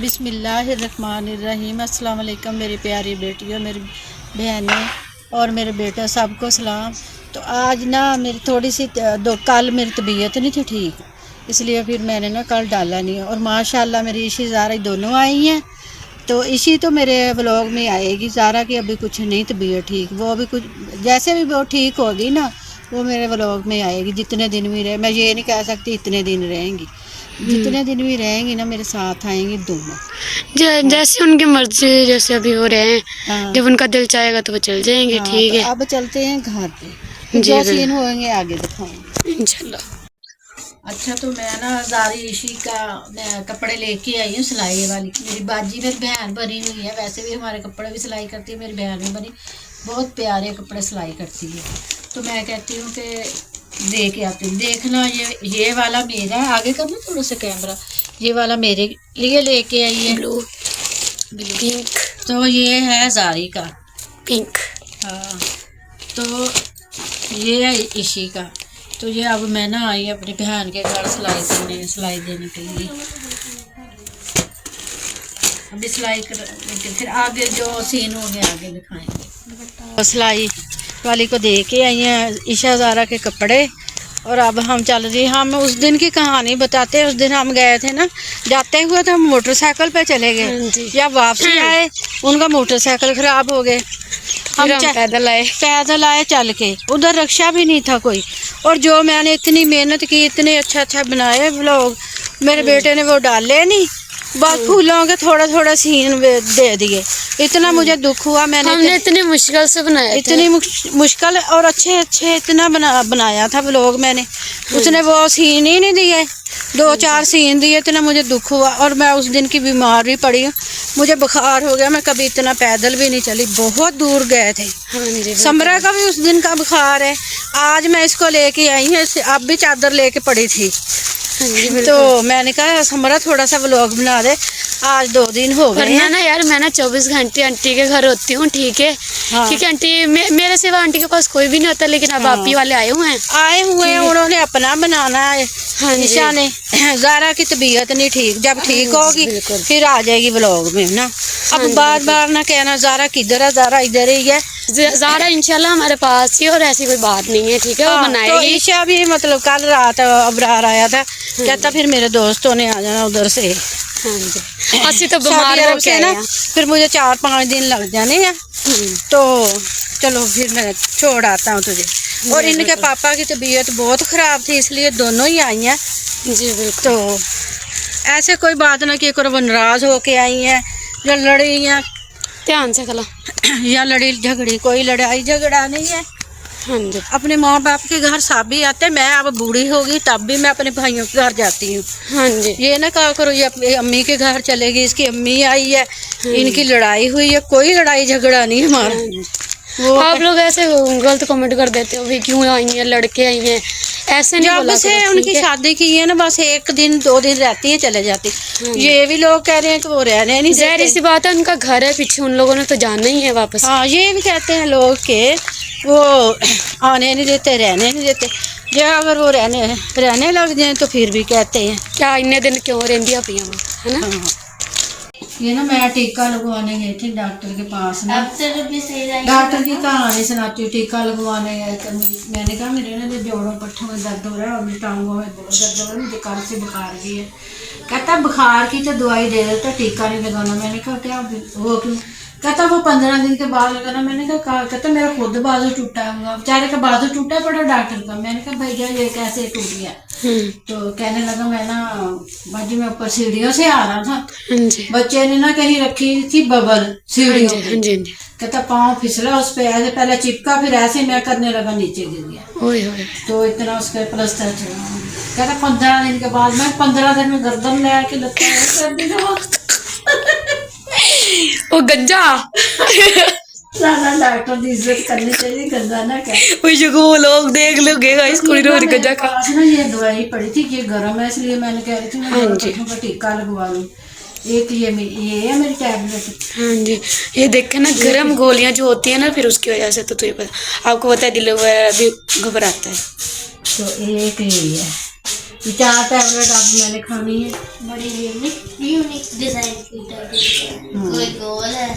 बिस्मिल्लाहिर्रहमानिर्रहीम। अस्सलाम वालेकुम मेरी प्यारी बेटियों, मेरी बहनें और मेरे बेटे, सबको सलाम। तो आज ना मेरी थोड़ी सी कल मेरी तबीयत नहीं थी ठीक, इसलिए फिर मैंने ना कल डाला नहीं। और माशाल्लाह मेरी ईशी ज़ारा दोनों आई हैं। तो ईशी तो मेरे व्लॉग में आएगी। ज़ारा की अभी कुछ नहीं तबीयत ठीक, वो अभी कुछ जैसे भी वो ठीक होगी ना वो मेरे व्लॉग में आएगी। जितने दिन भी रहे, मैं ये नहीं कह सकती इतने दिन रहेंगी, जितने दिन भी रहेंगी ना मेरे साथ आएंगी दोनों। जैसे उनकी मर्जी, जैसे अभी हो रहे हैं। हाँ जब उनका दिल चाहेगा तो वो चल जाएंगे। हाँ। ठीक तो है, अब चलते हैं घर पे, फिर जी जो सीन होंगे आगे दिखाऊंगी इंशाल्लाह। अच्छा, तो मैं ना ज़ारी ईशी का मैं कपड़े लेके आई हूँ सिलाई वाली। मेरी बाजी मेरी बहन बनी हुई है, वैसे भी हमारे कपड़े भी सिलाई करती है, मेरी बहन भी बनी, बहुत प्यारे कपड़े सिलाई करती है। तो मैं कहती हूँ कि दे के आती हूँ। देखना ये वाला मेरा है, आगे करना थोड़ा सा कैमरा। ये वाला मेरे लिए लेके आई है, ब्लू पिंक। तो ये है ज़ारी का पिंक। हाँ। तो ये है ईशी का। तो ये अब मैं ना आई अपनी बहन के घर सिलाई देने के लिए। अभी सिलाई कर फिर आगे जो सीन हो गया आगे दिखाएंगे। सिलाई वाली को दे के आई हैं ईशा ज़ारा के कपड़े। और अब हम चल रही, हम उस दिन की कहानी बताते हैं। उस दिन हम गए थे ना, जाते हुए तो हम मोटरसाइकिल पे चले गए, या वापसी आए उनका मोटरसाइकिल खराब हो गए। हम पैदल आए चल के, उधर रिक्शा भी नहीं था कोई। और जो मैंने इतनी मेहनत की, इतने अच्छा बनाए व्लॉग, मेरे बेटे ने वो डाले नहीं, बस फूलों के थोड़ा थोड़ा सीन दे दिए। इतना मुझे दुख हुआ। हमने इतनी मुश्किल से बनाया, इतनी मुश्किल और अच्छे इतना बनाया था व्लॉग मैंने, उसने वो सीन ही नहीं दिए। 2-4 सीन दिए, इतना मुझे दुख हुआ। और मैं उस दिन की बीमार भी पड़ी हूँ, मुझे बुखार हो गया। मैं कभी इतना पैदल भी नहीं चली, बहुत दूर गए थे। समरा का भी उस दिन का बुखार है। आज मैं इसको लेके आई हूँ, अब भी चादर लेके पड़ी थी। तो मैंने कहा समरा थोड़ा सा व्लॉग बना दे, आज 2 दिन हो गए हैं। ना यार, मैं ना 24 घंटे आंटी के घर होती हूँ। ठीक है, हाँ। क्योंकि आंटी मेरे सिवा आंटी के पास कोई भी नहीं होता। लेकिन अब आप ही वाले आए हुए हैं, उन्होंने अपना बनाना है। ईशा ने ज़ारा की तबीयत नहीं ठीक, जब ठीक होगी फिर आ जाएगी व्लॉग में ना। अब बार बार ना कहना ज़ारा किधर है, ज़ारा इधर ही है। ज़ारा इंशाल्लाह हमारे पास ही, और ऐसी कोई बात नहीं है। ठीक है, वो बनाएगी। तो ईशा भी मतलब कल रात अबरार आया था, कहता फिर मेरे दोस्तों ने आ जाना उधर से। असि तो बीमार हो के ना, फिर मुझे 4-5 दिन लग जाने हैं। तो चलो फिर मैं छोड़ आता हूँ तुझे। और इनके पापा की तबीयत बहुत ख़राब थी, इसलिए दोनों ही आई हैं। जी बिल्कुल। तो ऐसे कोई बात ना कि वो नाराज़ होके आई हैं या लड़ी या ध्यान से खला या लड़ी झगड़ी, कोई लड़ाई झगड़ा नहीं है। हाँ जी। अपने माँ बाप के घर सब भी आते। मैं अब बूढ़ी होगी तब भी मैं अपने भाइयों के घर जाती हूँ। हाँ जी। ये ना कहा करो ये अपनी अम्मी के घर चलेगी, इसकी अम्मी आई है, इनकी लड़ाई हुई है, कोई लड़ाई झगड़ा नहीं हमारा। वो आप लोग ऐसे गलत कमेंट कर देते हो, भी क्यों आई हैं, लड़के आई हैं, ऐसे नहीं बोला जब से उनकी शादी की है ना, बस 1 दिन 2 दिन रहती है चले जाती। ये भी लोग कह रहे हैं कि वो रहने नहीं देते। ज़ाहिर सी बात है, उनका घर है पीछे, उन लोगों ने तो जाना ही है वापस। हाँ, ये भी कहते हैं लोग के वो आने नहीं देते, रहने नहीं देते। जब अगर वो रहने लग जाए तो फिर भी कहते हैं क्या इन्ने दिन क्यों रहंदियां पियां, है ना। हाँ। ये ना मैं टीका लगवाने गई थी डॉक्टर के पास ना। डॉक्टर की कहानी सुनाती हूँ। टीका लगवाने गए तो मैंने कहा मेरे ना जोड़ों पट्ठों में दर्द हो रहा है और टांगों में बहुत दर्द हो रहा है, मुझे कल से बुखार भी है। कहता बुखार की तो दवाई दे देता, टीका नहीं लगाना। मैंने कहा क्या वो क्यों? कहता वो 15 दिन के बाद लगाना। मैंने कहा कहता मेरा खुद बाजू टूटा हुआ, बेचारे का बाजू टूटा पड़ा डॉक्टर का। मैंने कहा भैया ये कैसे टूट गया? तो कहने लगा मैं ना बाजी में ऊपर सीढ़ियों से आ रहा था, बच्चे ने ना कहीं रखी थी बबल सीढ़ियों पे। कहता पाँव फिसला उस पे, ऐसे पहले चिपका, फिर ऐसे मैं करने लगा नीचे गिर गया। तो इतना उसका प्लास्टर चला। कहता 15 दिन के बाद, मैं 15 दिन में गर्दन ले आके लगता कर दी वो गंजा डॉक्टर की इज्जत करनी चाहिए, गंजा ना कर। वो लोग देख लोगे गाइस, कुड़ी रोज गंजा खा। ना ये दवाई पड़ी थी, ये गर्म है इसलिए मैंने कह रही थी मैं का टीका लगवा लूं। एक ये है मेरी टैबलेट। हाँ जी, ये देखे ना गर्म गोलियां जो होती है ना, फिर उसकी वजह से तो ये पता आपको पता है, दिल वगैरह भी घबराता है। तो एक ये है, ये 4 टैबलेट अब मैंने खानी है। बड़ी यूनिक डिजाइन की टैबलेट है। कोई गोल है,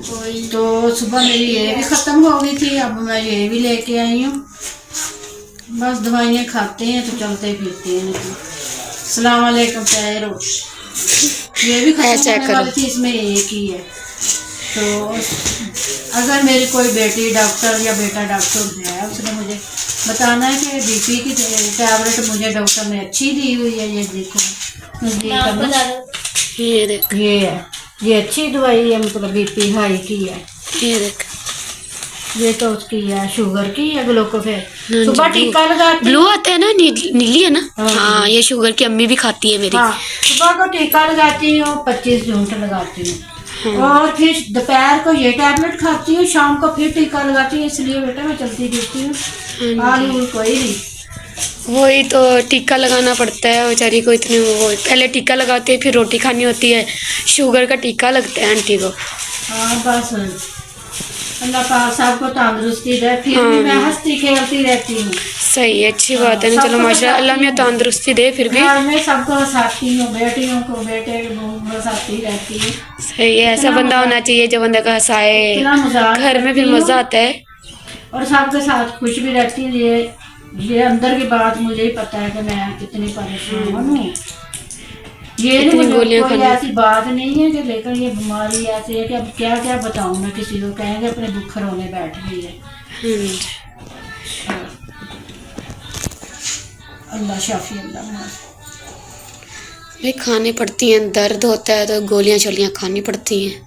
कोई तो सुबह मेरी ये भी ख़त्म हो गई थी, अब मैं ये भी लेके आई हूँ। बस दवाइयाँ खाते हैं तो चलते फिरते हैं। अस्सलाम वालेकुम पैरो, ये भी खत्म होने वाली थी, इसमें एक ही है। तो अगर मेरी कोई बेटी डॉक्टर या बेटा डॉक्टर है, उसने मुझे बताना है कि बीपी की टैबलेट मुझे डॉक्टर ने अच्छी दी हुई है। ये देखो, ये देख, ये है, ये अच्छी दवाई है, मतलब बीपी हाई की है। ये देख, ये तो उसकी है, शुगर की है, ग्लूकोफेर। सुबह टीका लगाती ब्लू आता है ना, नीली है ना। हाँ, ये शुगर की अम्मी भी खाती है मेरी। हाँ, सुबह को टीका लगाती हूँ, 25 यूनिट लगाती हूँ। और फिर दोपहर को ये टैबलेट खाती हूँ, शाम को फिर टीका लगाती हूँ। इसलिए बेटा मैं चलती फिरती हूँ, आलू कोई नहीं। वही तो टीका लगाना पड़ता है बेचारी को, इतने वो पहले टीका लगाते हैं, फिर रोटी खानी होती है। शुगर का टीका लगता है आंटी को। हाँ बस अल्लाह पाक सबको तंदुरुस्ती दे, फिर भी मैं हंसती खेलती रहती हूँ। सही है, अच्छी बात है ना। चलो माशाल्लाह, अल्लाह में तंदुरुस्ती दे। फिर भी घर में सबको हंसाती हूँ, बेटियों को बेटे को हंसाती रहती हूँ। सही है, ऐसा बंदा होना चाहिए जो बंदा का हंसाए, इतना मजाक घर में भी मजा आता है और सबके साथ खुश भी रहती हूँ। ये अंदर की बात मुझे ही पता है कि मैं कितनी परेशान हूँ। ये नहीं, मुझे कोई ऐसी बात नहीं है कि, लेकिन ये बीमारी ऐसी है कि अब क्या क्या बताऊँ मैं किसी को, कहेंगे अपने दुख रोने बैठ गई है। अल्लाह शाफी अल्लाह। भाई खानी पड़ती हैं, दर्द होता है तो गोलियां शोलियां खानी पड़ती हैं।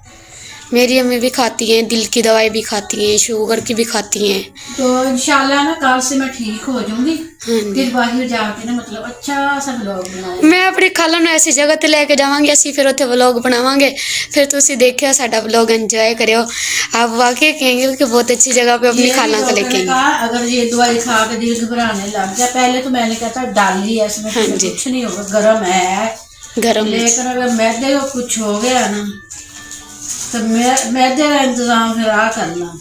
मेरी अम्मी भी खाती हैं, दिल की दवाई भी खाती हैं, शुगर की भी खाती हैं। तो इंशाल्लाह ना कल से मैं ठीक हो जाऊंगी। हाँ, फिर बाहर जाके ना मतलब अच्छा सा व्लॉग बनाऊंगी। मैं अपनी खाला ਨੂੰ ऐसी जगह ते लेके जावांगी, ਅਸੀਂ फिर ਉੱਥੇ व्लॉग बनावांगे। फिर ਤੁਸੀਂ देखियो साडा व्लॉग एंजॉय करियो। आप वाकई कहेंगे कि बहुत अच्छी जगह पे अपनी खाला को लेके आएंगे। अगर ये दवाई खा के दिल घबराने लग जाए, पहले तो मैंने कहता डाली है इसमें, कुछ नहीं होगा, गर्म है गरम। लेकिन अगर मैदे को कुछ हो गया ना तो मैदे का इंतजाम फिर आ करना।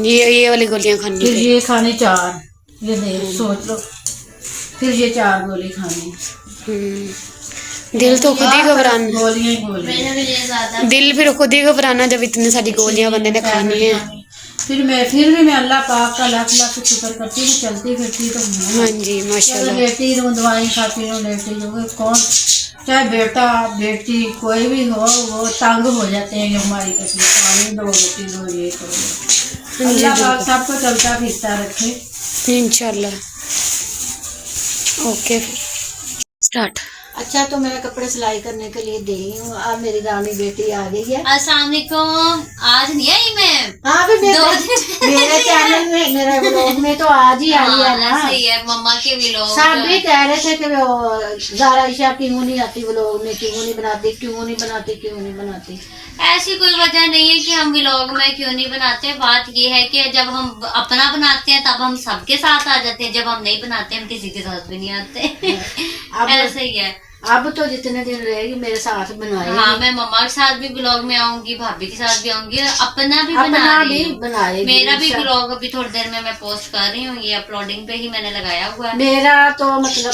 ये वाली गोलियां खानी फिर ये खानी 4, ये देख सोच लो, फिर ये 4 गोली खानी। दिल तो खुद ही घबराना, गोलियां ही गोलियां, दिल फिर खुद ही घबराना जब इतनी सारी गोलियां बंदे ने खानी है। फिर भी मैं अल्लाह पाक का लाख लाख शुक्र करती हूँ, चलती फिरती तो हूँ। हाँ जी माशाल्लाह। लेटी रहूँ, दवाई खाती रहूँ, लेटी रहूँ। कौन चाहे बेटा बेटी कोई भी हो, वो तंग हो जाते हैं हमारी कभी पानी दो, रोटी दो, ये करो। अल्लाह पाक सबको चलता फिरता रखे इंशाल्लाह। Okay start. अच्छा, तो मैं कपड़े सिलाई करने के लिए दे रही हूँ। अब मेरी रानी बेटी आ गई है। अस्सलाम वालेकुम। आज नहीं आई मैं। हाँ भी मेरे चैनल में, मेरे व्लॉग में तो आज ही आई है ना। सही है, मम्मा के व्लॉग सब भी कह रहे थे कि वो ज़ारा ईशा क्यों नहीं आती व्लॉग में, क्यों नहीं बनाती। ऐसी कोई वजह नहीं है कि हम व्लॉग में क्यों नहीं बनाते। बात ये है कि जब हम अपना बनाते हैं तब हम सबके साथ आ जाते हैं, जब हम नहीं बनाते हम किसी के साथ भी नहीं आते। ऐसा ही है। अब तो जितने दिन रहेगी मेरे साथ बनाएगी। हाँ, मैं मम्मा के साथ भी व्लॉग में आऊंगी, भाभी के साथ भी आऊंगी, और अपना भी बनाएगी। मेरा भी व्लॉग अभी थोड़ी देर में मैं पोस्ट कर रही हूँ, ये अपलोडिंग पे ही मैंने लगाया हुआ है। मेरा तो मतलब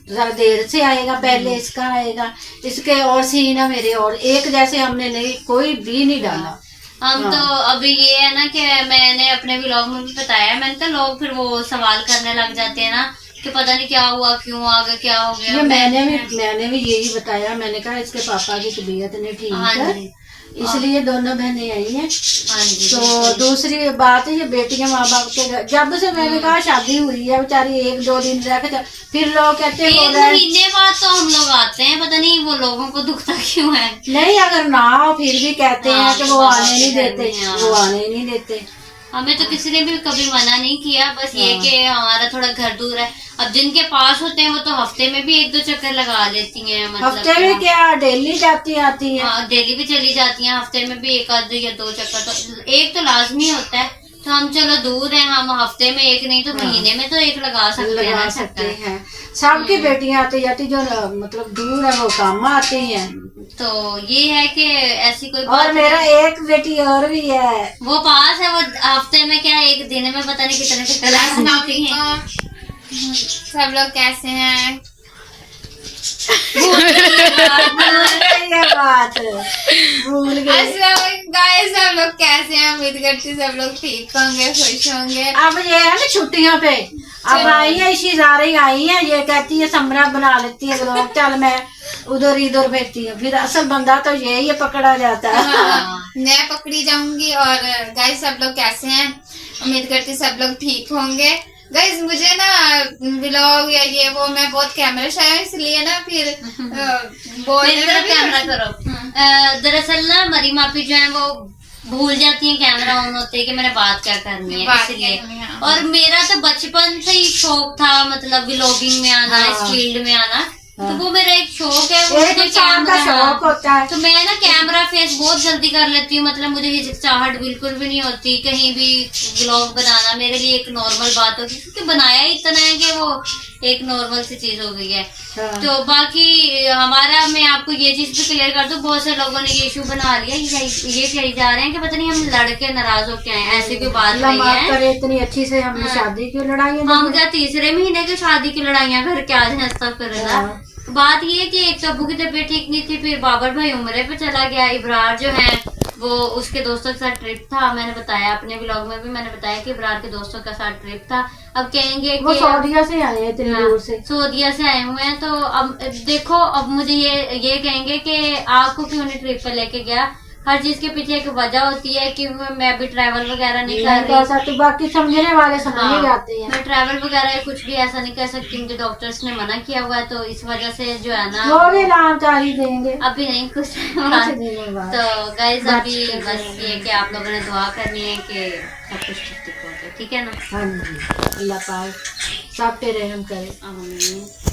जरा देर से आएगा, पहले इसका आएगा, इसके और सीन है मेरे, और एक जैसे हमने नहीं कोई भी नहीं डाला। हम तो अभी ये है ना कि मैंने अपने व्लॉग में भी बताया, मैंने कहा लोग फिर वो सवाल करने लग जाते हैं ना कि पता नहीं क्या हुआ, क्यों आ गया, क्या हो गया। मैंने भी यही बताया। मैंने कहा इसके पापा की तबीयत नहीं ठीक है, इसलिए दोनों बहनें आई हैं। हाँ जी। तो दूसरी बात है, ये बेटियां माँ बाप के जब से मैंने कहा शादी हुई है, बेचारी 1-2 दिन रह के फिर लोग कहते हैं 1 महीने बाद तो हम लोग आते हैं, पता नहीं वो लोगों को दुखता क्यों है। नहीं, अगर ना हो फिर भी कहते हैं कि वो आने नहीं देते। हमें तो किसी ने भी कभी मना नहीं किया, बस ये कि हमारा थोड़ा घर दूर है। अब जिनके पास होते हैं वो तो हफ्ते में भी 1-2 चक्कर लगा लेती हैं। मतलब हफ्ते में क्या, डेली जाती आती है। हाँ, डेली भी चली जाती हैं, हफ्ते में भी 1 या 2 चक्कर तो एक तो लाजमी होता है। तो हम चलो दूर हैं, हम हफ्ते में 1 नहीं तो महीने में तो 1 लगा सकते हैं। सबकी बेटियां आती जाती जो मतलब दूर है वो काम आती हैं। तो ये है कि ऐसी कोई बात। और मेरा एक बेटी और भी है, वो पास है, वो हफ्ते में क्या 1 दिन में पता नहीं कितने चक्कर लगाती हैं। सब लोग कैसे हैं? ये बात भूल गए। गाइस सब लोग कैसे हैं? उम्मीद करती हूँ सब लोग ठीक होंगे, खुश होंगे। अब ये है ना छुट्टियों पे अब आई है, इसी सारी आई है, ये कहती है समरा बना लेती है ब्लॉग, चल मैं उधर इधर भेजती हूँ, फिर असल बंदा तो यही है पकड़ा जाता है। हाँ, मैं पकड़ी जाऊंगी। और गाइस सब लोग कैसे हैं? उम्मीद करती हूँ सब लोग ठीक होंगे। गाइस मुझे ना व्लॉग या ये वो मैं बहुत कैमरा शाय हूँ, इसलिए ना फिर मेरी तरफ कैमरा करो। दरअसल ना मरी मापी जो है वो भूल जाती है कैमरा ऑन होते कि मैंने बात क्या करनी है, इसलिए। और मेरा तो बचपन से ही शौक था, मतलब व्लॉगिंग में आना, इस फील्ड में आना, तो वो मेरा एक शौक है। वो मुझे का शौक होता है। तो मैं ना कैमरा फेस बहुत जल्दी कर लेती हूँ, मतलब मुझे हिचकिचाहट बिल्कुल भी नहीं होती कहीं भी व्लॉग बनाना मेरे लिए एक नॉर्मल बात होगी, क्योंकि बनाया ही इतना है कि वो एक नॉर्मल सी चीज हो गई है। तो बाकी हमारा, मैं आपको ये चीज भी क्लियर कर दूं, बहुत से लोगों ने ये इशू बना लिया, ये कही जा रहे हैं कि पता नहीं हम लड़के नाराज होके आए, ऐसी कोई बात नहीं है। इतनी अच्छी से हमने शादी की लड़ाई, हम क्या तीसरे महीने की शादी की लड़ाइयाँ घर के आज हंसता कर। बात ये है कि एक तो अब्बू की तबीयत ठीक नहीं थी, फिर बाबर भाई उम्रे पे चला गया, इब्रार जो है वो उसके दोस्तों के साथ ट्रिप था। मैंने बताया अपने व्लॉग में भी, मैंने बताया कि इब्रार के दोस्तों के साथ ट्रिप था। अब कहेंगे वो कि सऊदीया से आए हैं, इतनी दूर से सऊदीया से आए हुए हैं, तो अब देखो अब मुझे ये कहेंगे कि आपको क्यों नहीं ट्रिप पे लेके गया। हर चीज के पीछे एक वजह होती है कि मैं भी ट्रैवल वगैरह नहीं कर रही, तो बाकी समझने वाले समझ जाते हैं। मैं ट्रैवल वगैरह कुछ भी ऐसा नहीं कह सकती, मुझे डॉक्टर्स ने मना किया हुआ है, तो इस वजह से जो है ना वो भी लाचारी देंगे, अभी नहीं कुछ तो गाइस अभी बस ये कि आप लोगों ने दुआ करनी है कि सब कुछ ठीक हो जाए, ठीक है ना। हाँ जी, अल्लाह पाक सब पे रहम करे। आमीन।